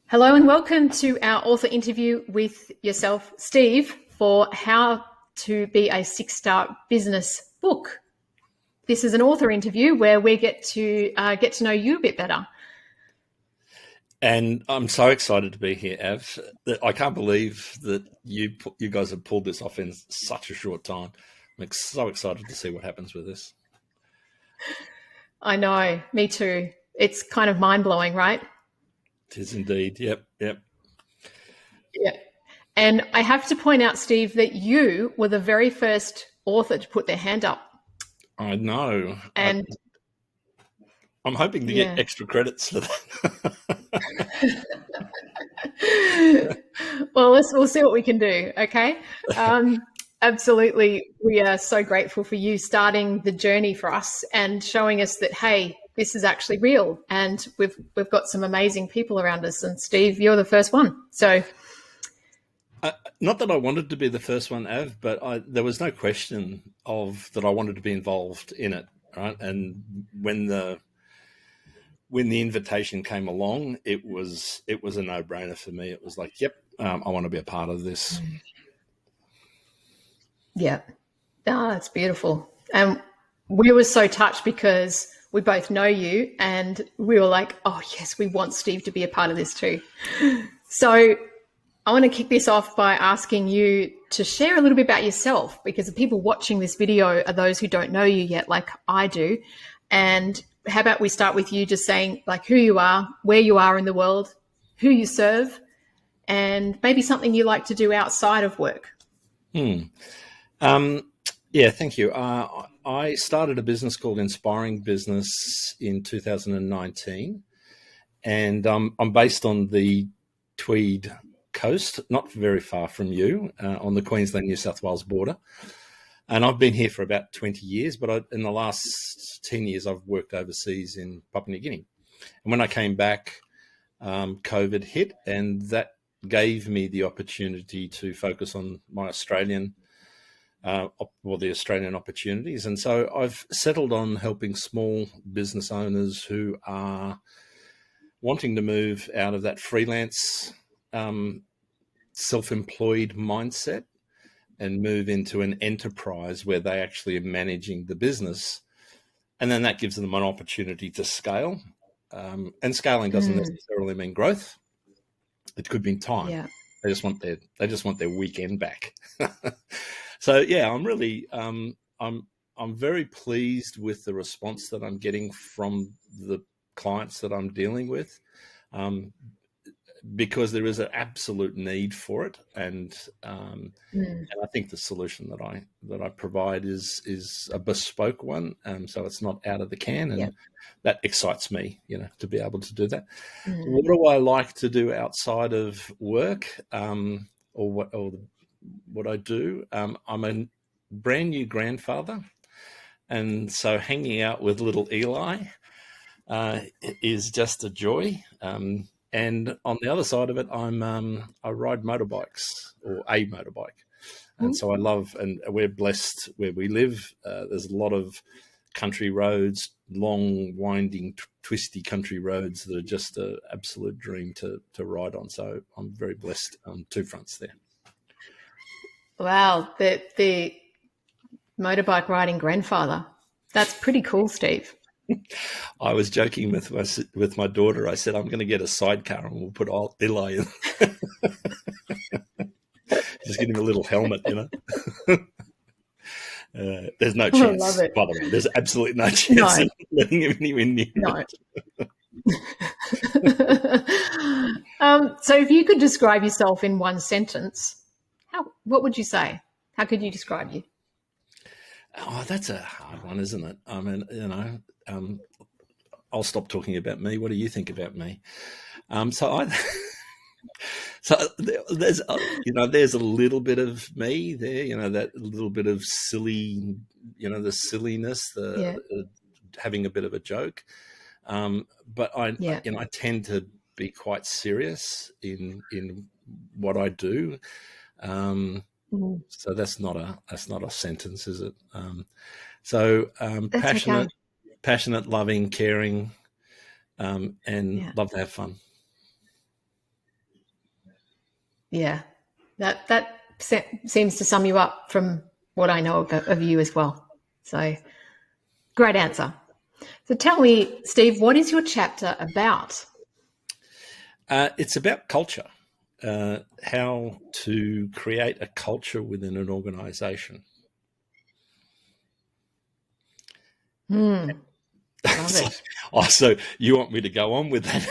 Hello and welcome to our author interview with yourself, Steve, for How to Be a Six-Star Business book. This is an author interview where we get to know you a bit better. And I'm so excited to be here, Av. I can't believe that you guys have pulled this off in such a short time. I'm so excited to see what happens with this. I know, me too. It's kind of mind-blowing, right? It is indeed. Yep. Yeah. And I have to point out, Steve, that you were the very first author to put their hand up. I know. And I'm hoping to get extra credits for that. Well, we'll see what we can do. Okay. Absolutely. We are so grateful for you starting the journey for us and showing us that, hey, this is actually real. And we've got some amazing people around us. And Steve, you're the first one. So not that I wanted to be the first one, Av, but there was no question that I wanted to be involved in it. Right. And when the invitation came along, it was a no-brainer for me. It was like, yep, I want to be a part of this. Yeah. Oh, that's beautiful. And we were so touched because we both know you and we were like, oh, yes, we want Steve to be a part of this too. So I want to kick this off by asking you to share a little bit about yourself, because the people watching this video are those who don't know you yet, like I do. And how about we start with you just saying like who you are, where you are in the world, who you serve, and maybe something you like to do outside of work. Yeah, thank you. I started a business called Inspiring Business in 2019, and I'm based on the Tweed coast, not very far from you, on the Queensland-New South Wales border. And I've been here for about 20 years, but in the last 10 years, I've worked overseas in Papua New Guinea. And when I came back, COVID hit, and that gave me the opportunity to focus on my the Australian opportunities. And so I've settled on helping small business owners who are wanting to move out of that freelance, self-employed mindset and move into an enterprise where they actually are managing the business. And then that gives them an opportunity to scale. And scaling doesn't necessarily mean growth. It could mean time. Yeah. They just want their weekend back. So yeah, I'm really I'm very pleased with the response that I'm getting from the clients that I'm dealing with, because there is an absolute need for it, and I think the solution that I provide is a bespoke one, so it's not out of the can, and that excites me, to be able to do that. What do I like to do outside of work, or what I do? I'm a brand new grandfather, and so hanging out with little Eli is just a joy. And on the other side of it, I ride motorbikes, or a motorbike, and so I love. And we're blessed where we live. There's a lot of country roads, long, winding, twisty country roads that are just an absolute dream to ride on. So I'm very blessed on two fronts there. Wow, the motorbike riding grandfather. That's pretty cool, Steve. I was joking with my daughter. I said, I'm going to get a sidecar and we'll put Eli in. Just give him a little helmet, There's no chance, I love it. by the way. There's absolutely no chance of letting him anywhere near it. So if you could describe yourself in one sentence, what would you say? How could you describe you? Oh, that's a hard one, isn't it? I mean, I'll stop talking about me. What do you think about me? So there's there's a little bit of me there, that little bit of silly, the silliness, having a bit of a joke. But I tend to be quite serious in what I do. So that's not a sentence, is it? Passionate, loving, caring, and love to have fun. Yeah, that seems to sum you up from what I know of you as well. So great answer. So tell me, Steve, what is your chapter about? It's about culture, how to create a culture within an organization. Love so, it. so you want me to go on with that?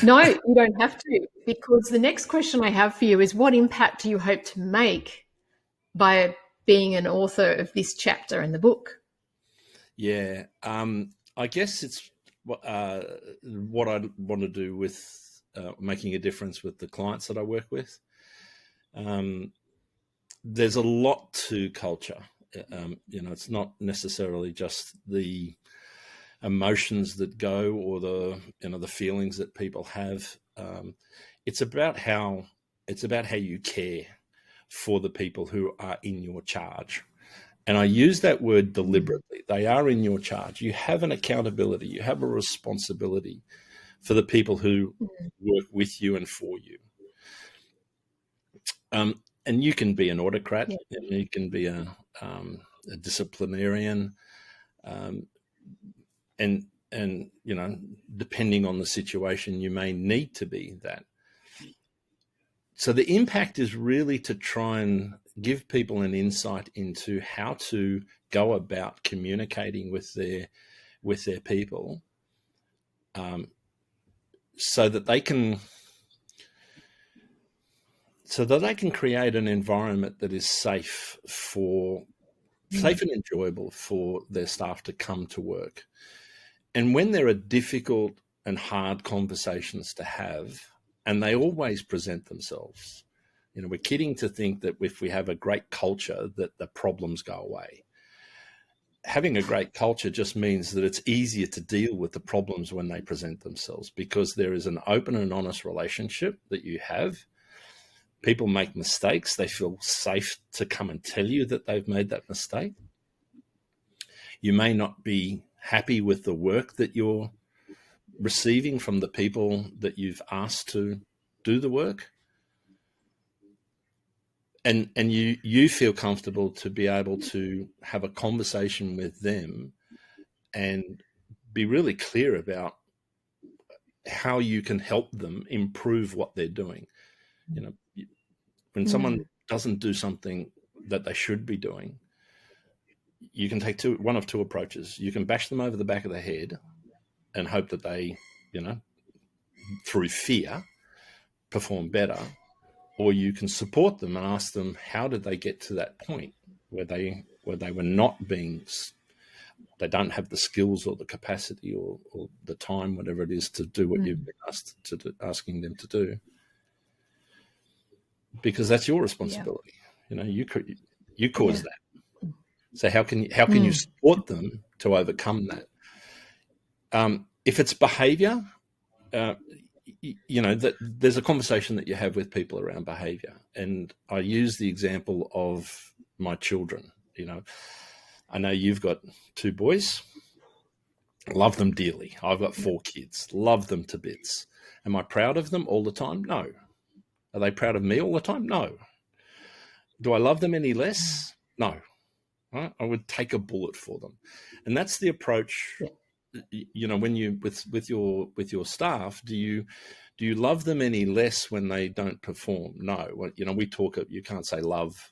No, you don't have to, because the next question I have for you is, what impact do you hope to make by being an author of this chapter in the book? Yeah, I guess it's what I want to do with making a difference with the clients that I work with. There's a lot to culture. It's not necessarily just the emotions that go or the feelings that people have. It's about how you care for the people who are in your charge. And I use that word deliberately. They are in your charge. You have an accountability. You have a responsibility for the people who work with you and for you. And you can be an autocrat. Yeah. You can be a disciplinarian, and depending on the situation, you may need to be that. So the impact is really to try and give people an insight into how to go about communicating with their people, so that they can create an environment that is safe and enjoyable for their staff to come to work. And when there are difficult and hard conversations to have, and they always present themselves, we're kidding to think that if we have a great culture that the problems go away. Having a great culture just means that it's easier to deal with the problems when they present themselves, because there is an open and honest relationship that you have. People make mistakes. They feel safe to come and tell you that they've made that mistake. You may not be happy with the work that you're receiving from the people that you've asked to do the work. And you feel comfortable to be able to have a conversation with them and be really clear about how you can help them improve what they're doing. When someone doesn't do something that they should be doing, you can take one of two approaches. You can bash them over the back of the head and hope that they, through fear, perform better, or you can support them and ask them, how did they get to that point where they were not being, they don't have the skills or the capacity or the time, whatever it is, to do what you've been asking them to do, because that's your responsibility. You caused that. So how can you support them to overcome that? If it's behavior, that there's a conversation that you have with people around behavior. And I use the example of my children. I know you've got 2 boys. Love them dearly. I've got 4 kids. Love them to bits. Am I proud of them all the time? No. Are they proud of me all the time? No. Do I love them any less? No. Right? I would take a bullet for them. And that's the approach. When you with your staff, do you love them any less when they don't perform? No. We talk. You can't say love,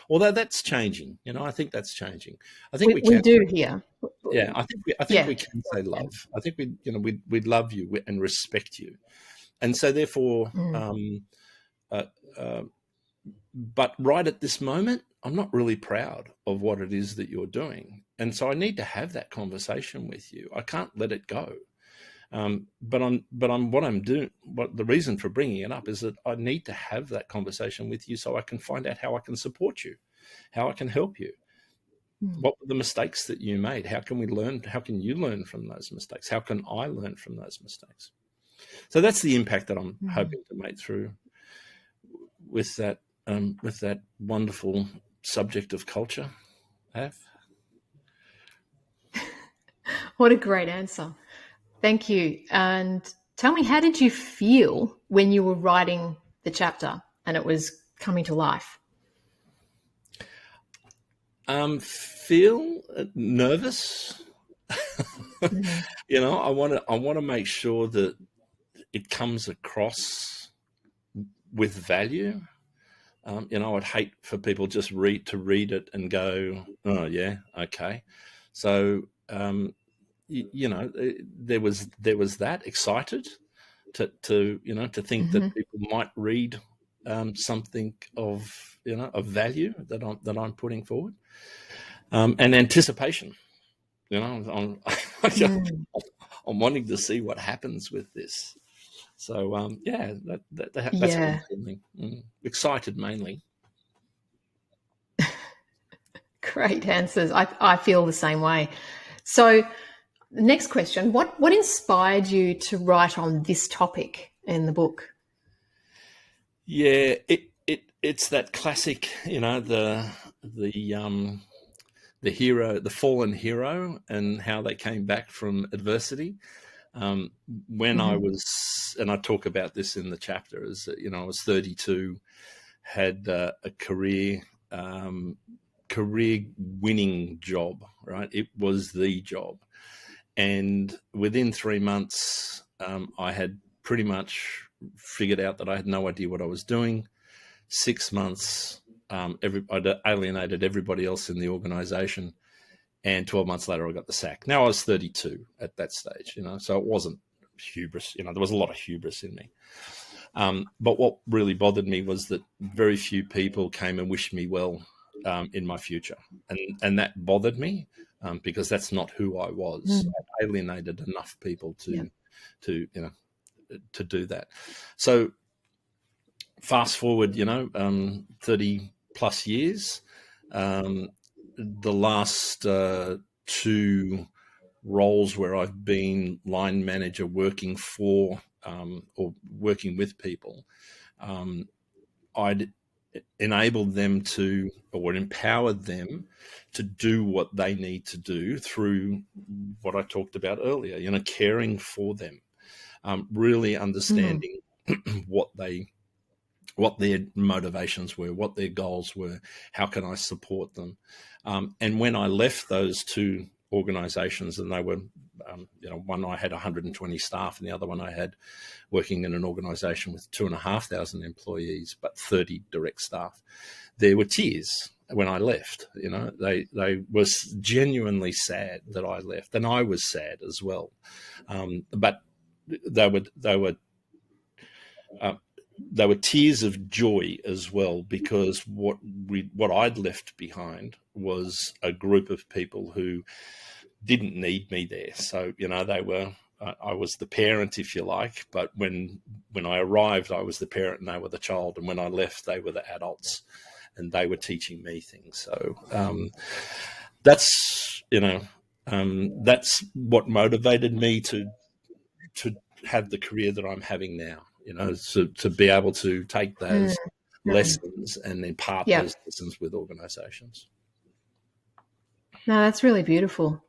although that's changing. I think that's changing. I think we We can. do here. Yeah, I think we can say love. I think we'd love you and respect you, and so therefore, but right at this moment, I'm not really proud of what it is that you're doing. And so I need to have that conversation with you. I can't let it go. But the reason for bringing it up is that I need to have that conversation with you so I can find out how I can support you, how I can help you. What were the mistakes that you made? How can we learn? How can you learn from those mistakes? How can I learn from those mistakes? So that's the impact that I'm hoping to make through with that wonderful subject of culture. What a great answer. Thank you. And tell me, how did you feel when you were writing the chapter and it was coming to life? Feel nervous. Mm-hmm. I want to make sure that it comes across with value. I'd hate for people just to read it and go, oh yeah, okay. So there was that excited to think Mm-hmm. that people might read something of value that I'm putting forward, and anticipation. I'm Mm. I'm wanting to see what happens with this. So yeah, that's what I'm Yeah, feeling. Excited mainly. great answers. I feel the same way. So, the next question, what inspired you to write on this topic in the book? Yeah, it's that classic, the hero, the fallen hero, and how they came back from adversity. Um, when I Mm-hmm. was, and I talk about this in the chapter, is that I was 32, had a career winning job. Right, it was the job, and within 3 months, I had pretty much figured out that I had no idea what I was doing. 6 months, I'd alienated everybody else in the organization, and 12 months later, I got the sack. Now I was 32 at that stage, so it wasn't hubris. There was a lot of hubris in me. But what really bothered me was that very few people came and wished me well in my future, and that bothered me because that's not who I was. Mm. I alienated enough people Yeah. to to do that. So fast forward, 30 plus years, the last two roles where I've been line manager working for or working with people, I'd enabled them to, or empowered them to do what they need to do through what I talked about earlier, caring for them, really Mm. understanding what their motivations were, what their goals were, how can I support them. And when I left those two organizations, and they were, one I had 120 staff and the other one I had working in an organization with 2,500 employees, but 30 direct staff, there were tears when I left. They was genuinely sad that I left, and I was sad as well. But they were uh, they were tears of joy as well, because what I'd left behind was a group of people who didn't need me there. So they were. I was the parent, if you like, but when I arrived, I was the parent and they were the child, and when I left, they were the adults, and they were teaching me things. So that's that's what motivated me to have the career that I'm having now. To be able to take Mm. those Mm. lessons and impart Yeah. those lessons with organisations. No, that's really beautiful.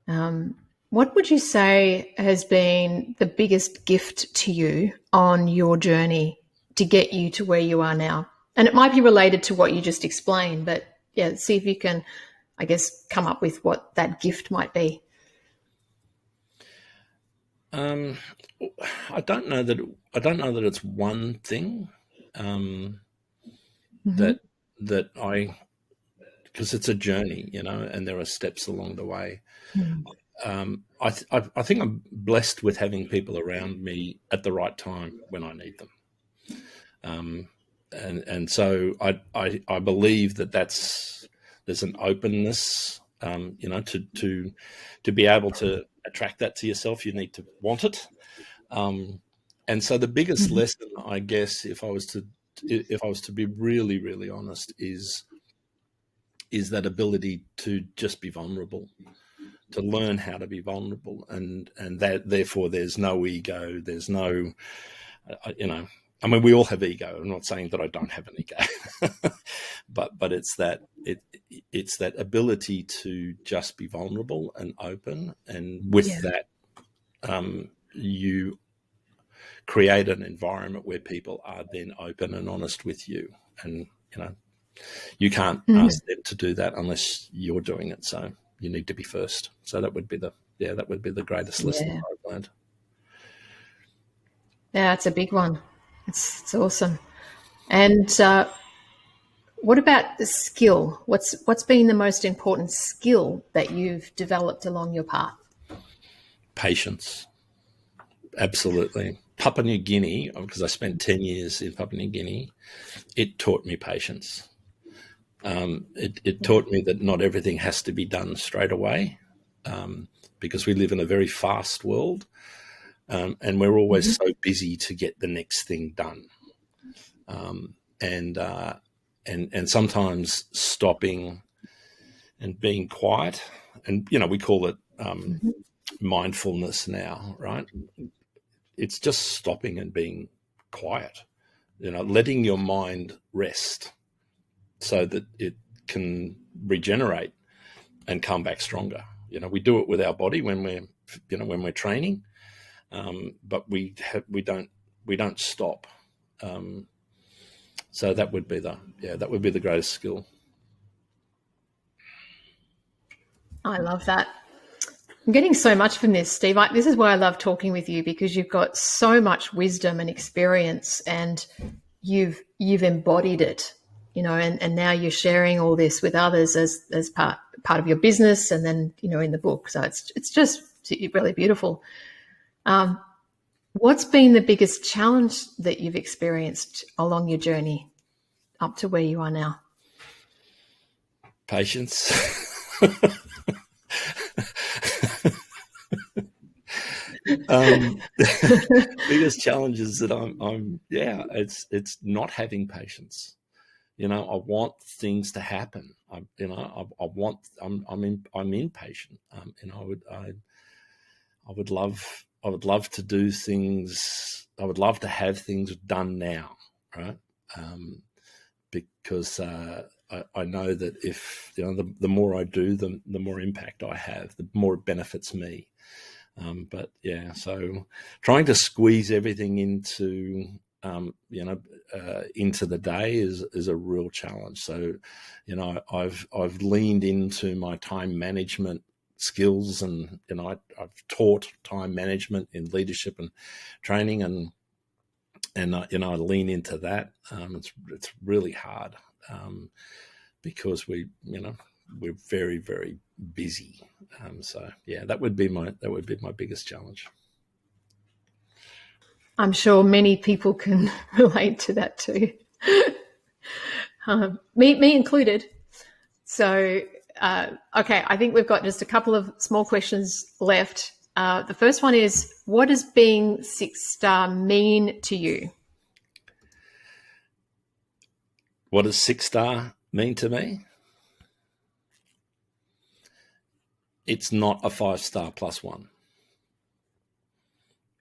Um, what would you say has been the biggest gift to you on your journey to get you to where you are now? And it might be related to what you just explained, but yeah, see if you can, I guess, come up with what that gift might be. Um, I don't know that it's one thing Mm-hmm. that I, because it's a journey, and there are steps along the way. I think I'm blessed with having people around me at the right time when I need them. And so I believe that there's an openness, to be able to attract that to yourself. You need to want it. And so the biggest Mm-hmm. lesson, I guess, if I was to be really, really honest, is that ability to just be vulnerable, to learn how to be vulnerable, and that therefore there's no ego, there's no, I mean, we all have ego. I'm not saying that I don't have an ego, but it's that ability to just be vulnerable and open, and with Yeah. that, you create an environment where people are then open and honest with you. And, you can't ask them to do that unless you're doing it. So you need to be first. So that would be the greatest lesson Yeah. I've learned. Yeah, it's a big one. It's awesome. And what about the skill? What's been the most important skill that you've developed along your path? Patience. Absolutely. Papua New Guinea, because I spent 10 years in Papua New Guinea, it taught me patience. It taught me that not everything has to be done straight away, because we live in a very fast world, and we're always so busy to get the next thing done. And sometimes stopping and being quiet, and we call it mindfulness now, right? It's just stopping and being quiet, letting your mind rest so that it can regenerate and come back stronger. We do it with our body when we're training, but we don't stop. So that would be the greatest skill. I love that. I'm getting so much from this, Steve. This is why I love talking with you, because you've got so much wisdom and experience, and you've embodied it, and now you're sharing all this with others as part of your business, and then in the book. So it's just really beautiful. What's been the biggest challenge that you've experienced along your journey up to where you are now? Patience. Biggest challenge is that it's not having patience. I want things to happen. I'm impatient. I would love to do things. I would love to have things done now, right? Because I know that if the more I do, the more impact I have, the more it benefits me. So trying to squeeze everything into the day is a real challenge. So, I've leaned into my time management skills, and I've taught time management in leadership and training, and I lean into that. It's really hard because we're very, very busy. That would be my biggest challenge. I'm sure many people can relate to that too, me included. So, okay, I think we've got just a couple of small questions left. The first one is, what does being 6-star mean to you? What does 6-star mean to me? It's not a 5-star plus one.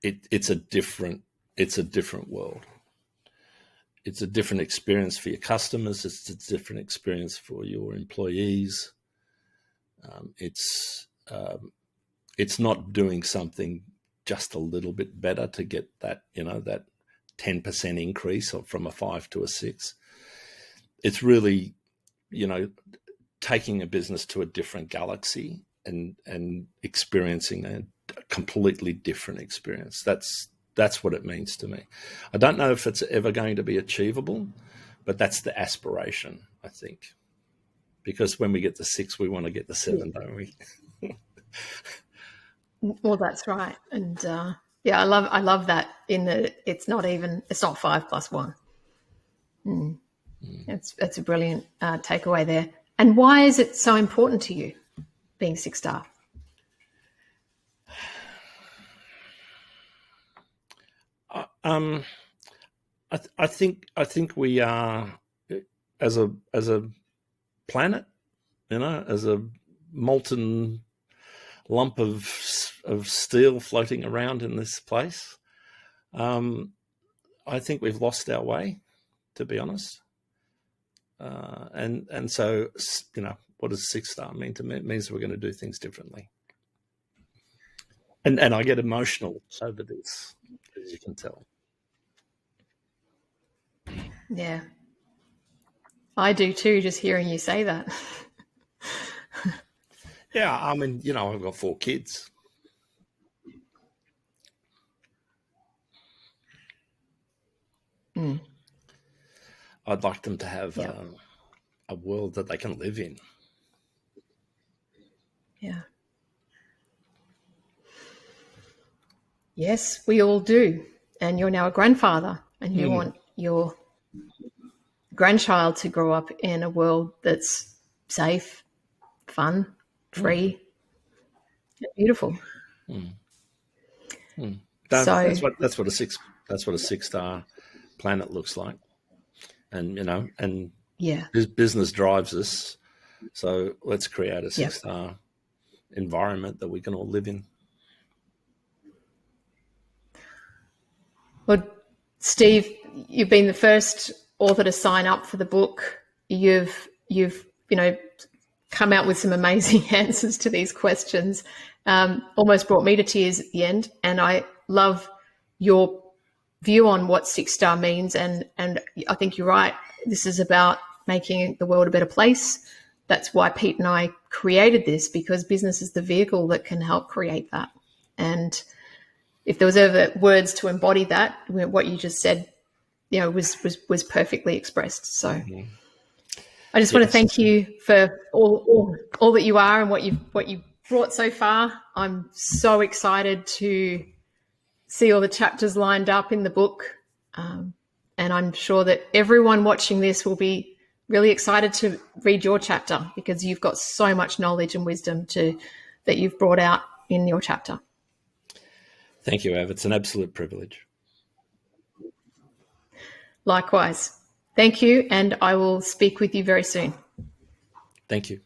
It's a different world. It's a different experience for your customers. It's a different experience for your employees. It's not doing something just a little bit better to get that, that 10% increase from a 5 to a 6. It's really, taking a business to a different galaxy and experiencing a completely different experience. That's what it means to me. I don't know if it's ever going to be achievable, but that's the aspiration, I think. Because when we get to 6, we want to get to 7, don't we? Well, that's right. And I love that it's not 5 plus 1. It's a brilliant takeaway there. And why is it so important to you, being 6-star? I think we are, as a planet, as a molten lump of steel floating around in this place. I think we've lost our way, to be honest. And so, what does 6-star mean to me? It means we're going to do things differently. And I get emotional over this, as you can tell. Yeah. I do too, just hearing you say that. Yeah, I mean, I've got 4 kids. Mm. I'd like them to have Yeah. a world that they can live in. Yeah. Yes, we all do. And you're now a grandfather, and you want your grandchild to grow up in a world that's safe, fun, free, and beautiful. So, That's what a 6-star planet looks like. And yeah, business drives us. So let's create a yeah. 6-star environment that we can all live in. Well, Steve, you've been the first author to sign up for the book. You've come out with some amazing answers to these questions. Almost brought me to tears at the end, and I love your view on what 6-star means. And I think you're right. This is about making the world a better place. That's why Pete and I created this, because business is the vehicle that can help create that. And if there was ever words to embody that, what you just said, was perfectly expressed. So I just want to Yes. thank you for all that you are and what you brought so far. I'm so excited to see all the chapters lined up in the book, and I'm sure that everyone watching this will be really excited to read your chapter, because you've got so much knowledge and wisdom that you've brought out in your chapter. Thank you, Av. It's an absolute privilege. Likewise. Thank you, and I will speak with you very soon. Thank you.